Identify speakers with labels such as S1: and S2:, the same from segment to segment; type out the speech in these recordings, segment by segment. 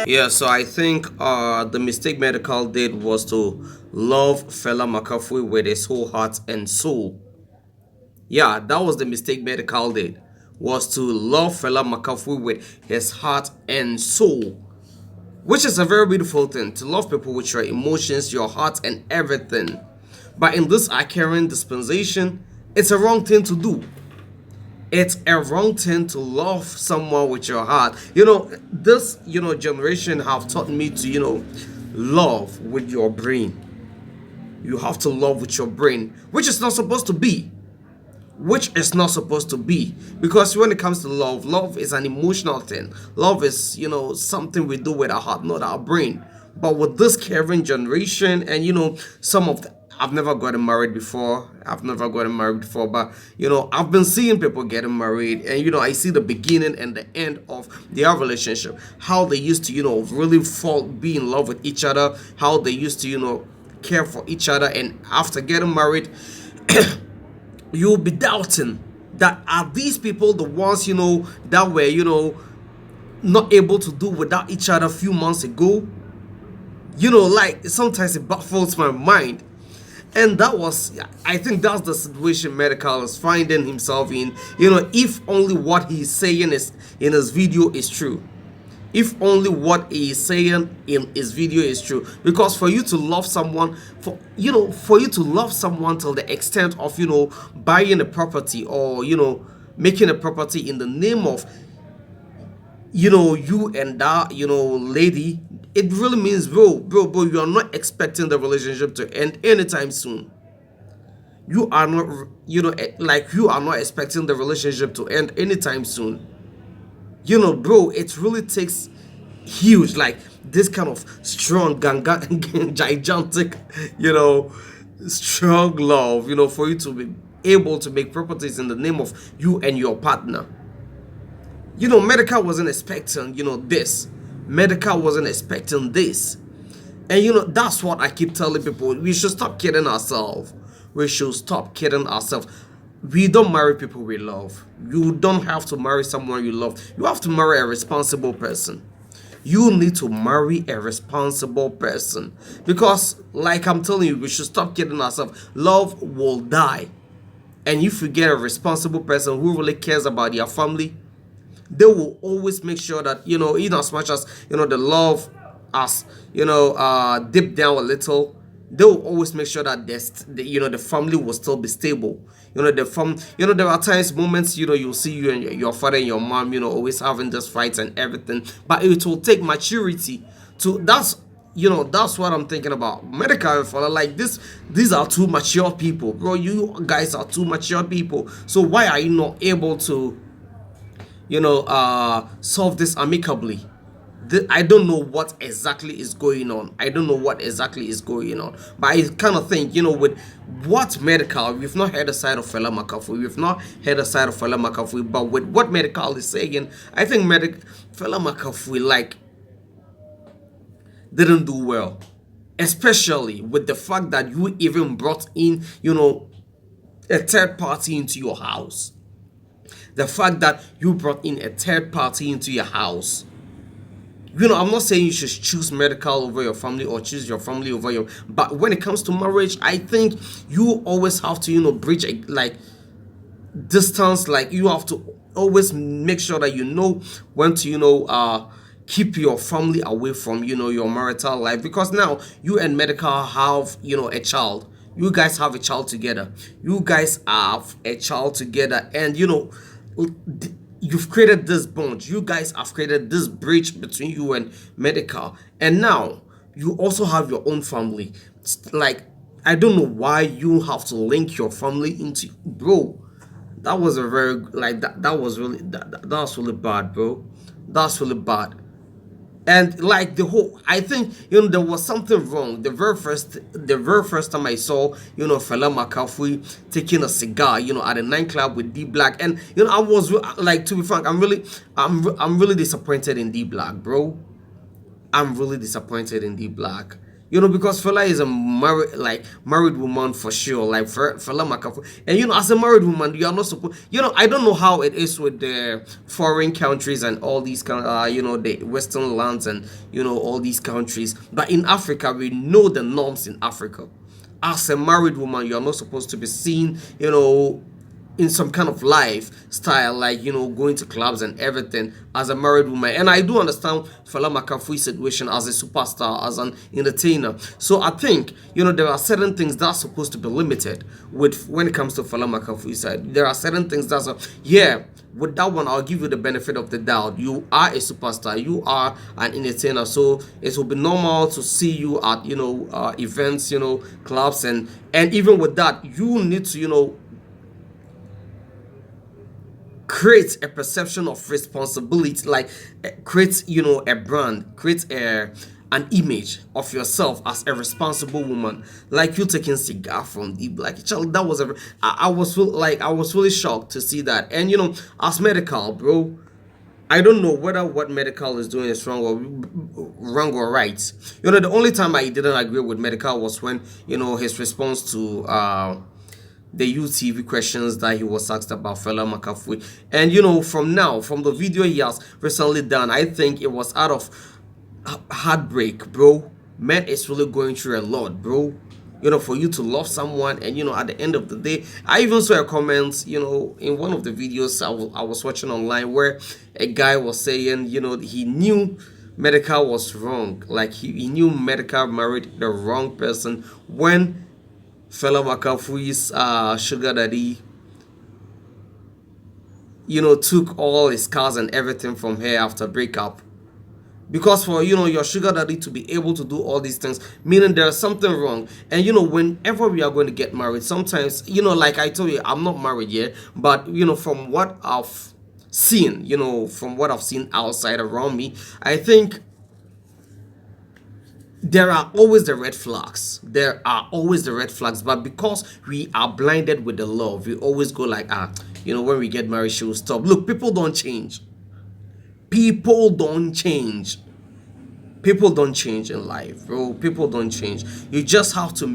S1: Yeah, so I think the mistake Medical did was to love Fela McAfee with his whole heart and soul. Yeah, that was the mistake Medical did, was to love Fela McAfee with his heart and soul. Which is a very beautiful thing, to love people with your emotions, your heart, and everything. But in this current dispensation, it's a wrong thing to do. It's a wrong thing to love someone with your heart. This generation have taught me to love with your brain. You have to love with your brain, which is not supposed to be. Which is not supposed to be. Because when it comes to love is an emotional thing. Love is something we do with our heart, not our brain. But with this current generation, and some of the, I've never gotten married before. But I've been seeing people getting married, and I see the beginning and the end of their relationship. How they used to really be in love with each other. How they used to care for each other, and after getting married, you'll be doubting that, are these people the ones that were not able to do without each other a few months ago. Like, sometimes it baffles my mind. And I think that's the situation Medical is finding himself in. If only what he's saying is in his video is true. If only what he is saying in his video is true. Because for you to love someone, for you to love someone till the extent of buying a property, or making a property in the name of you and that lady, it really means, bro, you are not expecting the relationship to end anytime soon. You are not you are not expecting the relationship to end anytime soon. Bro, it really takes huge, like, this kind of strong gigantic strong love for you to be able to make properties in the name of you and your partner. Medical wasn't expecting this. Medical wasn't expecting this. And that's what I keep telling people. We should stop kidding ourselves. We should stop kidding ourselves. We don't marry people we love. You don't have to marry someone you love. You have to marry a responsible person. You need to marry a responsible person. Because, like I'm telling you, we should stop kidding ourselves. Love will die. And if you get a responsible person who really cares about their family, they will always make sure that, in as much as, the love has, dip down a little, they will always make sure that the family will still be stable. There are times, moments, you'll see you and your father and your mom, always having this fights and everything. But it will take maturity to, that's what I'm thinking about. Medical for like this, these are two mature people, bro. You guys are two mature people. So why are you not able to solve this amicably? I don't know what exactly is going on. But I kind of think, with what Medical, we've not heard the side of Fela McAfee. But with what Medical is saying, I think Fela McAfee, like, didn't do well. Especially with the fact that you even brought in, a third party into your house. The fact that you brought in a third party into your house. I'm not saying you should choose Medical over your family or choose your family over your. But when it comes to marriage, I think you always have to, bridge distance. Like, you have to always make sure that when to, keep your family away from, your marital life. Because now you and Medical have, a child. You guys have a child together. And you've created this bond. You guys have created this bridge between you and Medical. And now you also have your own family. Like, I don't know why you have to link your family into, bro. That was a very, like, that was really, that's really bad, bro. That's really bad. And like, I think there was something wrong. The very first time I saw Fela McAfee taking a cigar at a nightclub with D Black, and I was like, to be frank, I'm really disappointed in D Black, bro. I'm really disappointed in D Black. Because Fela is a married woman for sure, like Fela Makafu. And as a married woman, you are not supposed. I don't know how it is with the foreign countries and all these the Western lands and all these countries. But in Africa, we know the norms in Africa. As a married woman, you are not supposed to be seen, in some kind of lifestyle, like going to clubs and everything as a married woman. And I do understand Fela McAfee's situation as a superstar, as an entertainer. So I think there are certain things that's supposed to be limited with when it comes to Fela McAfee's side. There are certain things that's yeah. With that one, I'll give you the benefit of the doubt. You are a superstar. You are an entertainer. So it will be normal to see you at events, clubs, and even with that, you need to create a perception of responsibility, like create a brand, create an image of yourself as a responsible woman, like you taking cigar from the black child. That was I was I was really shocked to see that. And as Medikal, bro, I don't know whether what Medikal is doing is wrong or right. The only time I didn't agree with Medikal was when his response to the UTV questions that he was asked about Fela Makafui. And from the video he has recently done, I think it was out of heartbreak, bro. Man is really going through a lot, bro. For you to love someone, and at the end of the day, I even saw a comment, in one of the videos I was watching online, where a guy was saying, he knew Medikal was wrong. Like he knew Medikal married the wrong person when Fela Makafui's sugar daddy, took all his cars and everything from her after breakup. Because for your sugar daddy to be able to do all these things, meaning there's something wrong. And whenever we are going to get married, sometimes like I told you, I'm not married yet, but from what I've seen, outside around me, I think there are always the red flags. There are always the red flags. But because we are blinded with the love, we always go like, when we get married, she will stop. Look, people don't change. People don't change. People don't change in life, bro. People don't change. You just have to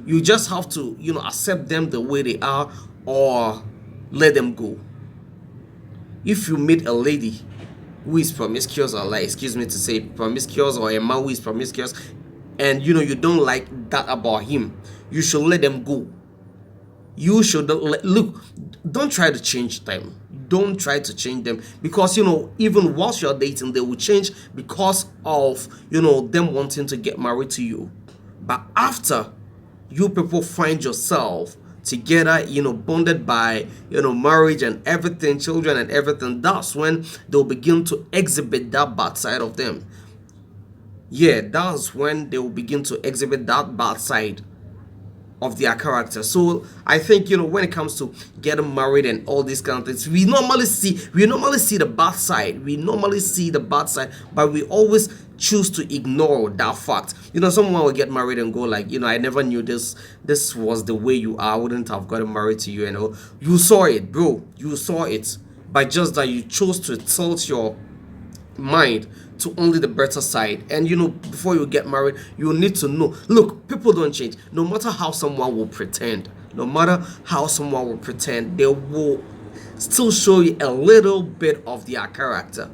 S1: you just have to, accept them the way they are, or let them go. If you meet a lady who is promiscuous, or like, excuse me to say promiscuous, or a man who is promiscuous, and you don't like that about him, you should let them go. You should look. Don't try to change them. Don't try to change them, because even whilst you're dating, they will change because of them wanting to get married to you. But after you people find yourself together, bonded by marriage and everything, children and everything, that's when they'll begin to exhibit that bad side of them. Yeah, that's when they will begin to exhibit that bad side of their character. So I think when it comes to getting married and all these kind of things, we normally see the bad side. We normally see the bad side, but we always choose to ignore that fact. Someone will get married and go like, I never knew this was the way you are. I wouldn't have gotten married to you. You saw it, bro. You saw it, but just that you chose to tilt your mind to only the better side. And before you get married, you need to know, look, people don't change. No matter how someone will pretend, they will still show you a little bit of their character.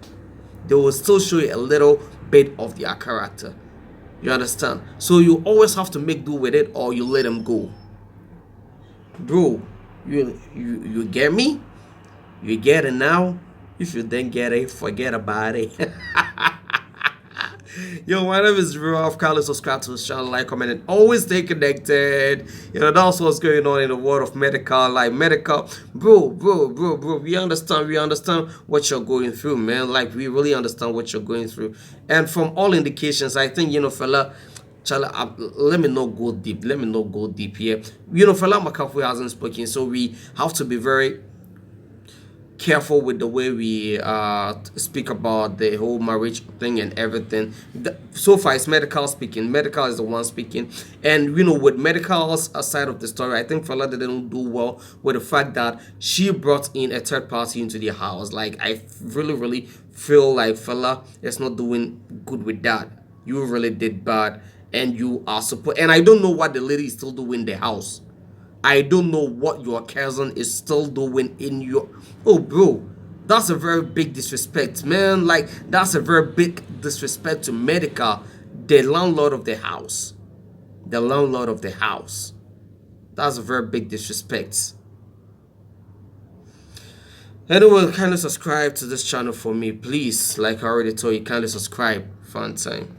S1: They will still show you a little bit of their character. You understand? So you always have to make do with it, or you let them go, bro. You get me? You get it now? If you didn't get it, forget about it. Yo, my name is Ralph. Kindly subscribe to the channel, like, comment, and always stay connected. That's what's going on in the world of Medikal. Like Medikal, bro. We understand what you're going through, man. Like, we really understand what you're going through. And from all indications, I think fella. Chala, let me not go deep. Here. Fela Makafu hasn't spoken, so we have to be very careful with the way we speak about the whole marriage thing and everything. So far, it's Medikal speaking. Medikal is the one speaking, and with Medikal's side of the story, I think Fela didn't do well with the fact that she brought in a third party into the house. Like, I really feel like Fela is not doing good with that. You really did bad. and you are supposed, and I don't know what the lady is still doing in the house. I don't know what your cousin is still doing in your, oh bro, that's a very big disrespect, man. Like, that's a very big disrespect to Medikal, the landlord of the house. The landlord of the house. That's a very big disrespect. Anyway, kindly subscribe to this channel for me, please. Like I already told you, kindly subscribe. Fun time.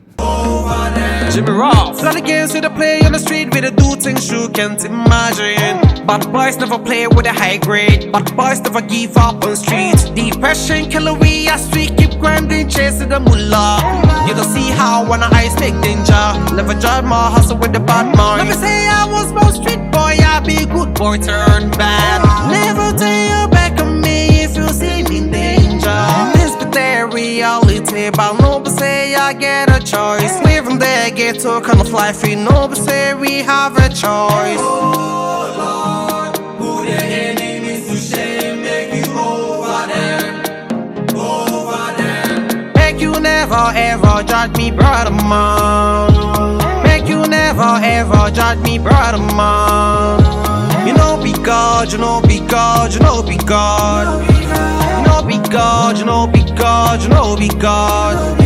S2: Jimmy Ross. Lot of games with a play on the street with a do things you can't imagine. But boys never play with a high grade. But boys never give up on streets. Depression, calorie, as we keep grinding, chasing the mullah. You don't see how when I take danger. Never judge my hustle with the bad mind. Never say I was more street boy, I be good boy turn bad. Never turn your back on me if you see me in danger. This be their reality, but nobody say I get a choice. Living there, get to kind of life, we nobody say we have a choice. Oh Lord, put your enemies to shame, make you over them. Make you never ever judge me, brother man. Make you never ever judge me, brother man. You know be God, you know be God, you know be God. You know be God, you know be God, you know be God.